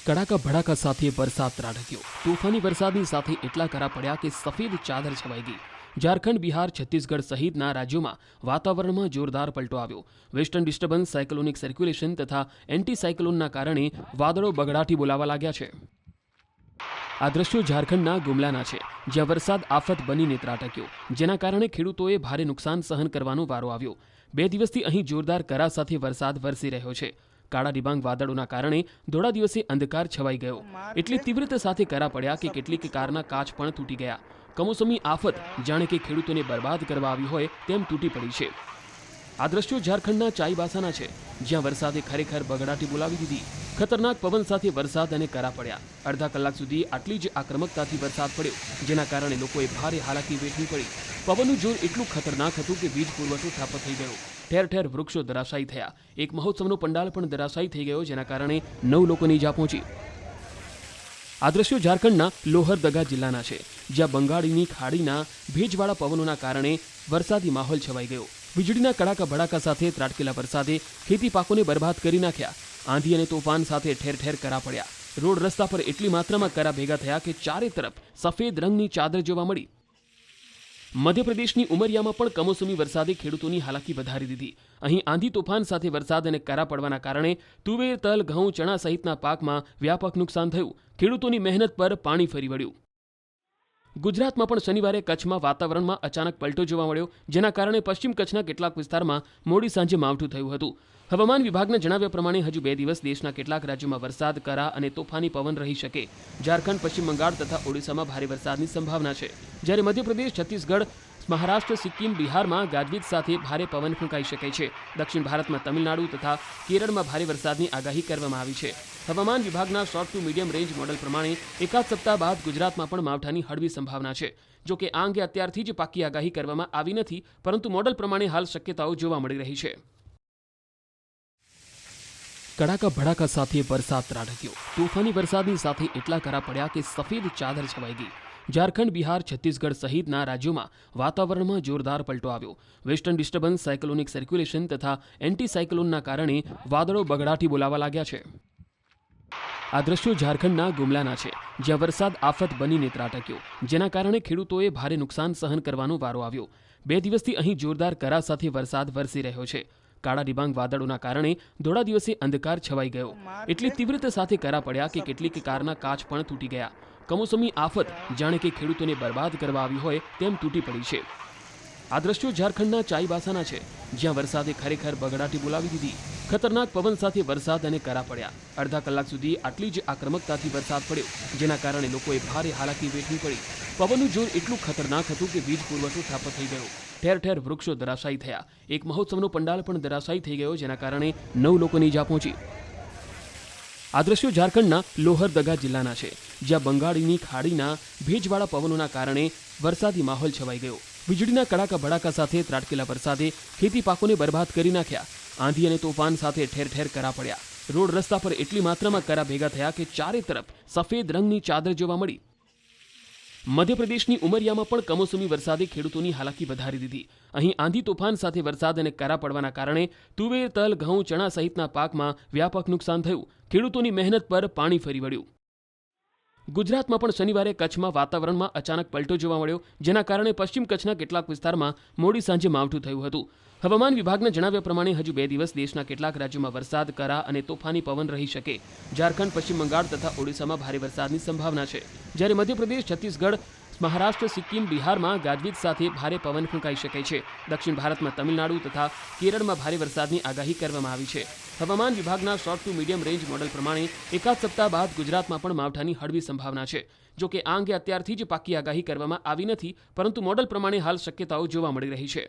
કડાકા ભડાકા સાથે વરસાદ ત્રાટક્યો। તોફાની વરસાદની સાથે એટલા કરા પડ્યા કે સફેદ ચાદર છવાઈ ગઈ। ઝારખંડ, બિહાર, છત્તીસગઢ સહિતના રાજ્યોમાં વાતાવરણમાં જોરદાર પલટો આવ્યો। વેસ્ટર્ન ડિસ્ટર્બન્સ, સાયક્લોનિક સર્ક્યુલેશન તથા એન્ટી સાયક્લોનના કારણે વાદળો બગડાટી બોલાવા લાગ્યા છે। આ દ્રશ્યો ઝારખંડના ગુમલાના છે, જ્યાં વરસાદ આફત બનીને ત્રાટક્યો, જેના કારણે ખેડૂતોએ ભારે નુકસાન સહન કરવાનો વારો આવ્યો। 2 દિવસથી અહીં જોરદાર કરા સાથે વરસાદ વરસી રહ્યો છે। કાળા ડિબાંગ વાદળોના કારણે થોડા દિવસે અંધકાર છવાઈ ગયો। એટલી તીવ્રતા સાથે કરા પડ્યા કે કેટલીક કારના કાચ પણ તૂટી ગયા। કમોસમી આફત જાણે કે ખેડૂતોને બરબાદ કરવા આવી હોય તેમ તૂટી પડી છે। આ દ્રશ્યો ઝારખંડના ચાઈબાસાના છે, જ્યાં વરસાદે ખરેખર બગડાટી બોલાવી દીધી। ખતરનાક પવન સાથે વરસાદ અને કરા પડ્યા। અડધા કલાક સુધી આટલી જ આક્રમકતાથી વરસાદ પડ્યો, જેના કારણે લોકોએ ભારે હાલાકી વેઠવી પડી। પવનનું જોર એટલું ખતરનાક હતું કે વીજ પુરવઠો ઠાપ થઈ ગયો। ઠેર ઠેર વૃક્ષો ધરાશાયી થયા। એક મહોત્સવનો પંડાલ પણ ધરાશાયી થઈ ગયો, જેના કારણે 9 લોકોની ઈજા પહોંચી। આ દ્રશ્યો ઝારખંડના લોહરદગા જિલ્લાના છે, જ્યાં બંગાળની ખાડીના ભેજવાળા પવનોના કારણે વરસાદી માહોલ છવાઈ ગયો। વીજળીના કડાકા ભડાકા સાથે ત્રાટકેલા વરસાદે ખેતી પાકોને બરબાદ કરી નાખ્યા। આંધી અને તોફાન સાથે ઠેર ઠેર કરા પડ્યા। રોડ રસ્તા પર એટલી માત્રામાં કરા ભેગા થયા કે ચારે તરફ સફેદ રંગની ચાદર જોવા મળી। મધ્યપ્રદેશની ઉમરિયામાં પણ કમોસમી વરસાદે ખેડૂતોની હાલાકી વધારી દીધી। અહીં આંધી તોફાન સાથે વરસાદ અને કરા પડવાના કારણે તુવેર, તલ, ઘઉં, ચણા સહિતના પાકમાં વ્યાપક નુકસાન થયું। ખેડૂતોની મહેનત પર પાણી ફરી વળ્યું। ગુજરાતમાં પણ શનિવારે કચ્છમાં વાતાવરણમાં અચાનક પલટો જોવા મળ્યો, જેના કારણે પશ્ચિમ કચ્છના કેટલાક વિસ્તારમાં મોડી સાંજે માવઠું થયું હતું। હવામાન વિભાગના જણાવ્યા પ્રમાણે હજુ 2 દિવસ દેશના કેટલાક રાજ્યોમાં વરસાદ, કરા અને તોફાની પવન રહી શકે। ઝારખંડ, પશ્ચિમ બંગાળ તથા ઓડિશામાં ભારે વરસાદની સંભાવના છે, જ્યારે મધ્યપ્રદેશ, છત્તીસગઢ, મહારાષ્ટ્ર, સિક્કિમ, બિહારમાં ગાજવીજ સાથે ભારે પવન ફૂંકાઈ શકે છે। દક્ષિણ ભારતમાં તમિલનાડુ તથા કેરળમાં ભારે વરસાદની આગાહી કરવામાં આવી છે। હવામાન વિભાગના short to medium range model પ્રમાણે એકાદ સપ્તાહ બાદ ગુજરાતમાં પણ માવઠાની હળવી સંભાવના છે। જો કે આ અંગે અત્યારથી જ પાકી આગાહી કરવામાં આવી નથી, પરંતુ મોડલ પ્રમાણે હાલ શક્યતાઓ જોવા મળી રહી છે। કડાકા ભડાકા સાથે વરસાદ ત્રાટક્યો। તોફાની વરસાદની સાથે એટલા કરા પડ્યા કે સફેદ ચાદર છવાઈ ગઈ। ઝારખંડ, બિહાર, છત્તીસગઢ સહિતના રાજ્યોમાં વાતાવરણમાં જોરદાર પલટો આવ્યો। વેસ્ટર્ન ડિસ્ટર્બન્સ, સાયક્લોનિક સર્ક્યુલેશન તથા એન્ટી સાયક્લોનના કારણે વાદળો બગડાટી બોલાવા લાગ્યા છે। આ દ્રશ્યો ઝારખંડના ગુમલાના છે, જ્યાં વરસાદ આફત બનીને ત્રાટક્યો, જેના કારણે ખેડૂતોએ ભારે નુકસાન સહન કરવાનો વારો આવ્યો। 2 દિવસથી અહીં જોરદાર કરા સાથે વરસાદ વરસી રહ્યો છે। કાળા ડિબાંગ વાદળોના કારણે થોડા દિવસે અંધકાર છવાઈ ગયો। એટલી તીવ્રતા સાથે કરા પડ્યા કે કેટલીક કારના કાચ પણ તૂટી ગયા। કમોસમી આફત જાણે કે ખેડૂતોને બરબાદ કરવા આવી હોય તેમ તૂટી પડી છે। આ દ્રશ્યો ઝારખંડના ચાઈબાસાના છે, જ્યાં વરસાદે ખરેખર બગડાટી બોલાવી દીધી। ખતરનાક પવન સાથે વરસાદ અને કરા પડ્યા। અડધા કલાક સુધી આટલી જ આક્રમકતાથી વરસાદ પડ્યો, જેના કારણે લોકોએ ભારે હાલાકી વેઠવી પડી। પવનનું જોર એટલું ખતરનાક હતું કે વીજ પુરવઠો ઠાપ થઈ ગયો। ઠેર ઠેર વૃક્ષો ધરાશાયી થયા। એક મહોત્સવનો પંડાલ પણ ધરાશાયી થઈ ગયો, જેના કારણે 9 લોકોની ઈજા પહોંચી। આ દ્રશ્યો ઝારખંડના લોહરદગા જિલ્લાના છે, જ્યાં બંગાળની ખાડીના ભેજવાળા પવનોના કારણે વરસાદી માહોલ છવાઈ ગયો। વીજળીના કડાકા ભડાકા સાથે ત્રાટકેલા વરસાદે ખેતી પાકોને બરબાદ કરી નાખ્યા। આંધી અને તોફાન સાથે ઠેર ઠેર કરા પડ્યા। રોડ રસ્તા પર એટલી માત્રામાં કરા ભેગા થયા કે ચારે તરફ સફેદ રંગની ચાદર જોવા મળી। મધ્યપ્રદેશની ઉમરિયામાં પણ કમોસમી વરસાદે ખેડૂતોની હાલાકી વધારી દીધી। અહીં આંધી તોફાન સાથે વરસાદ અને કરા પડવાના કારણે તુવેર, તલ, ઘઉં, ચણા સહિતના પાકમાં વ્યાપક નુકસાન થયું। ખેડૂતોની મહેનત પર પાણી ફરી વળ્યું। ગુજરાતમાં પણ શનિવારે કચ્છમાં વાતાવરણમાં અચાનક પલટો જોવા મળ્યો, જેના કારણે પશ્ચિમ કચ્છના કેટલાક વિસ્તારમાં મોડી સાંજે માવઠું થયું હતું। હવામાન વિભાગના જણાવ્યા પ્રમાણે હજુ 2 દિવસ દેશના કેટલાક રાજ્યોમાં વરસાદ, કરા અને તોફાની પવન રહી શકે। ઝારખંડ, પશ્ચિમ બંગાળ તથા ઓડિશામાં ભારે વરસાદની સંભાવના છે, જ્યારે મધ્યપ્રદેશ, છત્તીસગઢ, મહારાષ્ટ્ર, સિક્કિમ, બિહારમાં ગાજવીજ સાથે ભારે પવન ફૂંકાઈ શકે છે। દક્ષિણ ભારતમાં તમિલનાડુ તથા કેરળમાં ભારે વરસાદની આગાહી કરવામાં આવી છે। હવામાન વિભાગના short to medium range model પ્રમાણે એકાદ સપ્તાહ બાદ ગુજરાતમાં પણ માવઠાની હળવી સંભાવના છે। જો કે આ અંગે અત્યારથી જ પાકી આગાહી કરવામાં આવી નથી, પરંતુ મોડલ પ્રમાણે હાલ શક્યતાઓ જોવા મળી રહી છે।